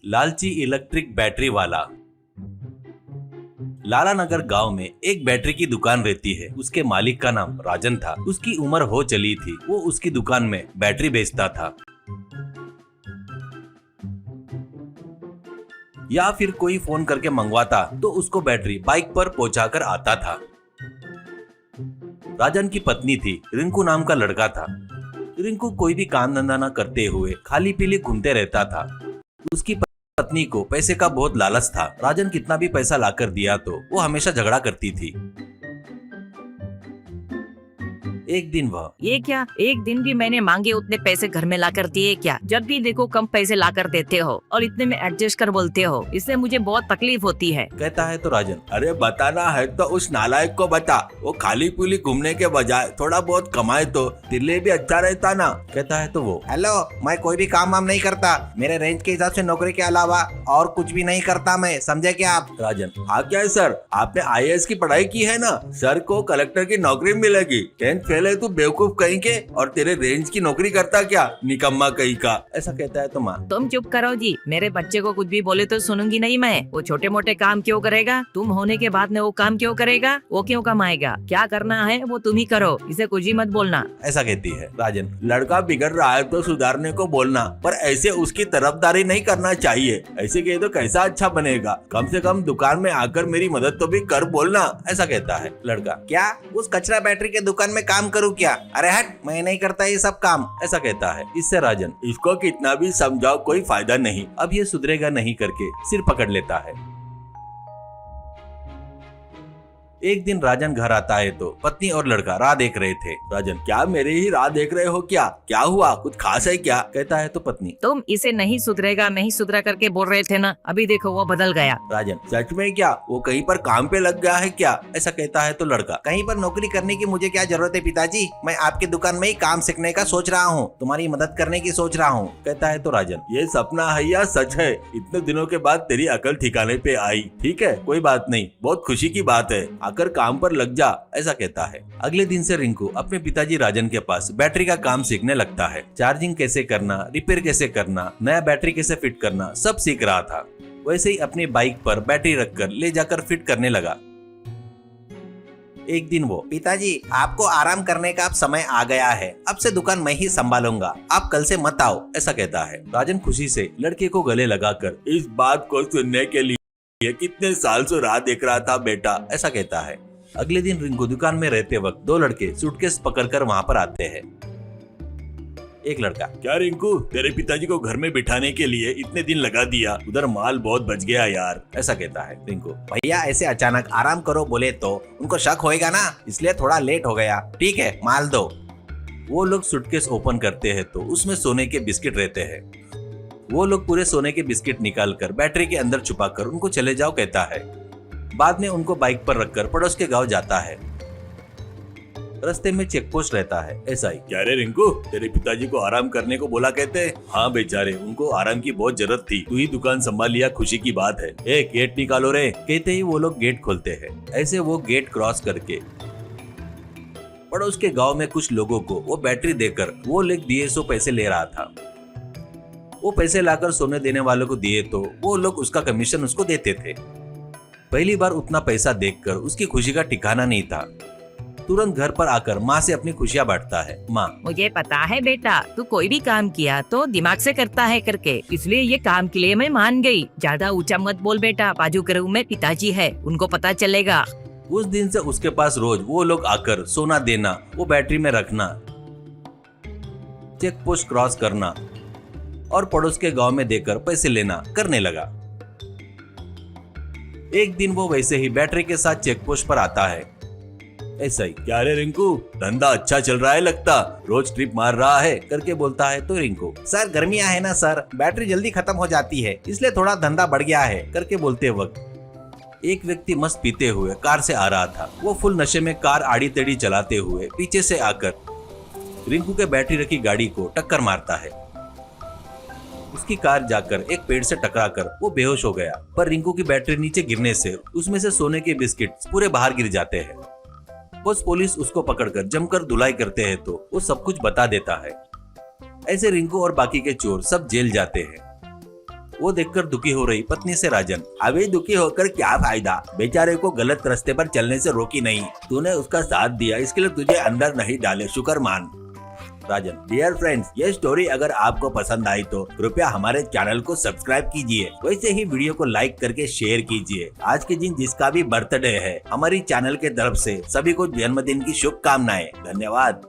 लालची electric battery वाला। लाला नगर गांव में एक बैटरी की दुकान रहती है। उसके मालिक का नाम राजन था। उसकी उम्र हो चली थी। वो उसकी दुकान में बैटरी बेचता था या फिर कोई फोन करके मंगवाता तो उसको बैटरी बाइक पर पहुंचाकर आता था। राजन की पत्नी थी, रिंकू नाम का लड़का था। रिंकू कोई भी काम धंधा न करते हुए खाली पीली घूमते रहता था। उसकी पत्नी को पैसे का बहुत लालच था। राजन कितना भी पैसा लाकर दिया तो वो हमेशा झगड़ा करती थी। एक दिन वह ये क्या, एक दिन भी मैंने मांगे उतने पैसे घर में ला कर दिए क्या? जब भी देखो कम पैसे ला कर देते हो और इतने में एडजस्ट कर बोलते हो। इससे मुझे बहुत तकलीफ होती है। कहता है तो राजन, अरे बताना है तो उस नालायक को बता। वो खाली पीली घूमने के बजाय थोड़ा बहुत कमाए तो तेरे लिए भी अच्छा रहता ना। कहता है तो वो, हेलो, मैं कोई भी काम वाम नहीं करता। मेरे रेंज के हिसाब से नौकरी के अलावा और कुछ भी नहीं करता मैं, समझे क्या आप? राजन, हाँ क्या है सर, आपने IAS की पढ़ाई की है ना, सर को कलेक्टर की नौकरी मिलेगी। 10th फेल है तू बेवकूफ कहीं के, और तेरे रेंज की नौकरी करता क्या, निकम्मा कहीं का। ऐसा कहता है तो माँ, तुम चुप करो जी। मेरे बच्चे को कुछ भी बोले तो सुनूंगी नहीं मैं। वो छोटे मोटे काम क्यों करेगा? तुम होने के बाद में वो काम क्यों करेगा? वो क्यों कमाएगा? क्या करना है वो तुम ही करो, इसे कुछ ही मत बोलना। ऐसा कहती है। राजन, लड़का बिगड़ रहा है तो सुधारने को बोलना, पर ऐसे उसकी तरफदारी नहीं करना चाहिए। ऐसे कहे तो कैसा अच्छा बनेगा, कम से कम दुकान में आकर मेरी मदद तो भी कर बोलना। ऐसा कहता है लड़का। क्या उस कचरा बैटरी के दुकान में काम करूँ क्या? अरे हट, मैं नहीं करता ये सब काम। ऐसा कहता है। इससे राजन, इसको कितना भी समझाओ कोई फायदा नहीं, अब ये सुधरेगा नहीं करके सिर पकड़ लेता है। एक दिन राजन घर आता है तो पत्नी और लड़का राह देख रहे थे। राजन, क्या मेरे ही राह देख रहे हो क्या? क्या हुआ, कुछ खास है क्या? कहता है तो पत्नी, तुम इसे नहीं सुधरेगा नहीं सुधरा करके बोल रहे थे ना, अभी देखो वो बदल गया। राजन, सच में क्या? वो कहीं पर काम पे लग गया है क्या? ऐसा कहता है तो लड़का, कहीं पर नौकरी करने की मुझे क्या जरूरत है पिताजी? मैं आपकी दुकान में ही काम सीखने का सोच रहा हूँ, तुम्हारी मदद करने की सोच रहा हूँ। कहता है तो राजन, ये सपना है या सच है? इतने दिनों के बाद तेरी अकल ठिकाने पे आई। ठीक है, कोई बात नहीं, बहुत खुशी की बात है, आकर काम पर लग जा। ऐसा कहता है। अगले दिन से रिंकू अपने पिताजी राजन के पास बैटरी का काम सीखने लगता है। चार्जिंग कैसे करना, रिपेयर कैसे करना, नया बैटरी कैसे फिट करना, सब सीख रहा था। वैसे ही अपनी बाइक पर बैटरी रखकर ले जाकर फिट करने लगा। एक दिन वो, पिताजी आपको आराम करने का अब समय आ गया है, अब से दुकान मैं ही संभालूंगा, आप कल से मत आओ। ऐसा कहता है। राजन खुशी से लड़के को गले लगाकर, इस बात को सुनने के लिए कितने साल से राह देख रहा था बेटा। ऐसा कहता है। अगले दिन रिंकू दुकान में रहते वक्त दो लड़के सूटकेस पकड़कर वहाँ पर आते हैं। एक लड़का, क्या रिंकू, तेरे पिताजी को घर में बिठाने के लिए इतने दिन लगा दिया, उधर माल बहुत बच गया यार। ऐसा कहता है रिंकू। भैया ऐसे अचानक आराम करो बोले तो उनको शक होएगा ना, इसलिए थोड़ा लेट हो गया। ठीक है, माल दो। वो लोग सूटकेस ओपन करते हैं तो उसमें सोने के बिस्किट रहते हैं। वो लोग पूरे सोने के बिस्किट निकालकर बैटरी के अंदर छुपाकर उनको चले जाओ कहता है। बाद में उनको बाइक पर रखकर पड़ोस के गांव जाता है। रास्ते में चेक पोस्ट रहता है। ऐसा ही, क्या रे रिंकू, तेरे पिताजी को आराम करने को बोला कहते? हाँ बेचारे, उनको आराम की बहुत जरूरत थी, तू ही दुकान संभाल लिया, खुशी की बात है। गेट निकालो रे। कहते ही वो लोग गेट खोलते हैं। ऐसे वो गेट क्रॉस करके पड़ोस के गाँव में कुछ लोगों को वो बैटरी देकर वो लोग दिए 100 पैसे ले रहा था। वो पैसे लाकर सोने देने वालों को दिए तो वो लोग उसका कमीशन उसको देते थे। पहली बार उतना पैसा देखकर उसकी खुशी का ठिकाना नहीं था। तुरंत घर पर आकर माँ से अपनी खुशियाँ बांटता है। माँ, मुझे पता है बेटा, तू कोई भी काम किया तो दिमाग से करता है करके, इसलिए ये काम के लिए मैं मान गई। ज्यादा ऊंचा मत बोल बेटा, बाजू के रूम में पिताजी है, उनको पता चलेगा। उस दिन से उसके पास रोज वो लोग आकर सोना देना, वो बैटरी में रखना, चेक पोस्ट क्रॉस करना और पड़ोस के गांव में देकर पैसे लेना करने लगा। एक दिन वो वैसे ही बैटरी के साथ चेक पोस्ट पर आता है। ऐसा ही, क्या रे रिंकू, धंधा अच्छा चल रहा है लगता, रोज ट्रिप मार रहा है करके बोलता है तो रिंकू, सर गर्मियां है ना सर, बैटरी जल्दी खत्म हो जाती है, इसलिए थोड़ा धंधा बढ़ गया है करके बोलते वक्त एक व्यक्ति मस्त पीते हुए कार से आ रहा था। वो फुल नशे में कार आड़ी टेढ़ी चलाते हुए पीछे से आकर रिंकू के बैटरी रखी गाड़ी को टक्कर मारता है। उसकी कार जाकर एक पेड़ से टकराकर वो बेहोश हो गया, पर रिंकू की बैटरी नीचे गिरने से उसमें से सोने के बिस्किट पूरे बाहर गिर जाते हैं। बस पुलिस उसको पकड़कर जमकर धुलाई करते हैं तो वो सब कुछ बता देता है। ऐसे रिंकू और बाकी के चोर सब जेल जाते हैं। वो देखकर दुखी हो रही पत्नी से राजन, अभी दुखी होकर क्या फायदा, बेचारे को गलत रास्ते पर चलने से रोकी नहीं, तूने उसका साथ दिया इसके लिए तुझे अंदर नहीं डाले, शुक्र मान। राजन, डियर फ्रेंड्स, ये स्टोरी अगर आपको पसंद आई तो कृपया हमारे चैनल को सब्सक्राइब कीजिए, वैसे ही वीडियो को लाइक करके शेयर कीजिए। आज के दिन जिसका भी बर्थडे है, हमारी चैनल के तरफ से सभी को जन्मदिन की शुभकामनाएं। धन्यवाद।